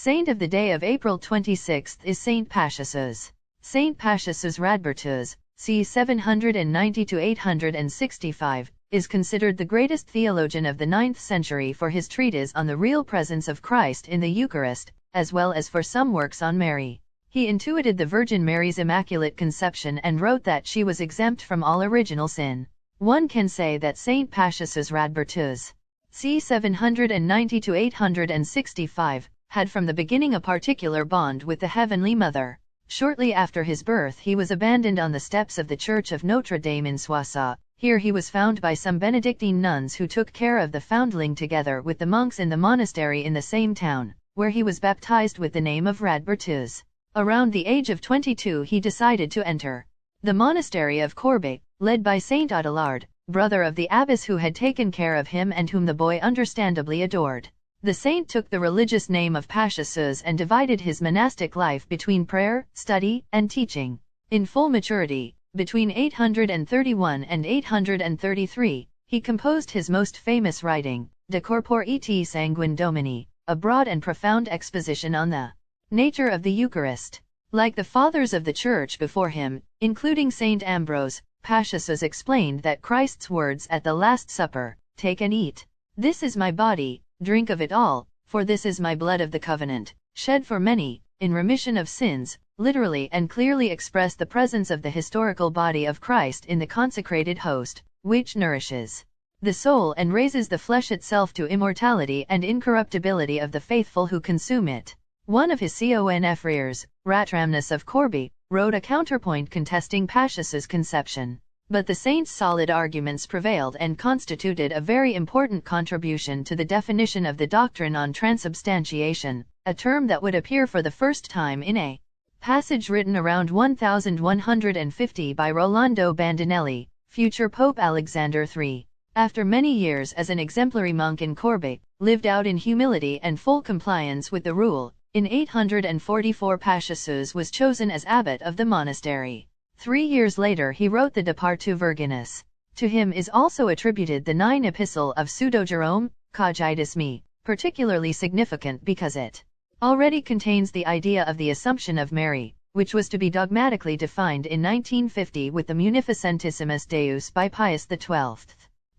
Saint of the day of April 26 is Saint PASCHASIUS. Saint PASCHASIUS RADBERTUS, c. 790–865, is considered the greatest theologian of the 9th century for his treatise on the real presence of Christ in the Eucharist, as well as for some works on Mary. He intuited the Virgin Mary's Immaculate Conception and wrote that she was exempt from all original sin. One can say that Saint PASCHASIUS RADBERTUS, c. 790–865, had from the beginning a particular bond with the Heavenly Mother. Shortly after his birth he was abandoned on the steps of the Church of Notre Dame in Soissons. Here he was found by some Benedictine nuns who took care of the foundling together with the monks in the monastery in the same town, where he was baptized with the name of Radbertus. Around the age of 22 he decided to enter the monastery of Corbet, led by Saint Adelard, brother of the abbess who had taken care of him and whom the boy understandably adored. The saint took the religious name of PASCHASIUS and divided his monastic life between prayer, study, and teaching. In full maturity, between 831 and 833, he composed his most famous writing, De Corpore et Sanguine Domini, a broad and profound exposition on the nature of the Eucharist. Like the fathers of the Church before him, including Saint Ambrose, PASCHASIUS explained that Christ's words at the Last Supper, "Take and eat. This is my body, drink of it all, for this is my blood of the covenant, shed for many, in remission of sins," literally and clearly express the presence of the historical body of Christ in the consecrated host, which nourishes the soul and raises the flesh itself to immortality and incorruptibility of the faithful who consume it. One of his confreres, Ratramnus of Corbie, wrote a counterpoint contesting PASCHASIUS' conception. But the saint's solid arguments prevailed and constituted a very important contribution to the definition of the doctrine on transubstantiation, a term that would appear for the first time in a passage written around 1150 by Rolando Bandinelli, future Pope Alexander III. After many years as an exemplary monk in Corbet, lived out in humility and full compliance with the rule, in 844 PASCHASIUS was chosen as abbot of the monastery. 3 years later he wrote the De Partu Virginis. To him is also attributed the 9 epistle of Pseudo-Jerome, Cogitous Me, particularly significant because it already contains the idea of the Assumption of Mary, which was to be dogmatically defined in 1950 with the Munificentissimus Deus by Pius XII.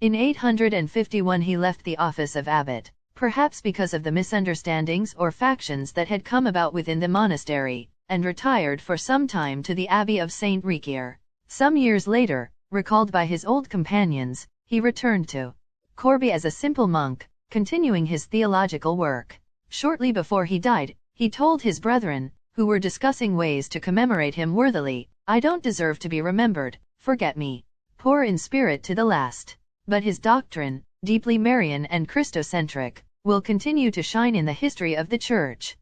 In 851 he left the office of abbot, perhaps because of the misunderstandings or factions that had come about within the monastery, and retired for some time to the Abbey of Saint Riquier. Some years later, recalled by his old companions, he returned to Corbie as a simple monk, continuing his theological work. Shortly before he died, he told his brethren, who were discussing ways to commemorate him worthily, "I don't deserve to be remembered, forget me. Poor in spirit to the last." But his doctrine, deeply Marian and Christocentric, will continue to shine in the history of the Church.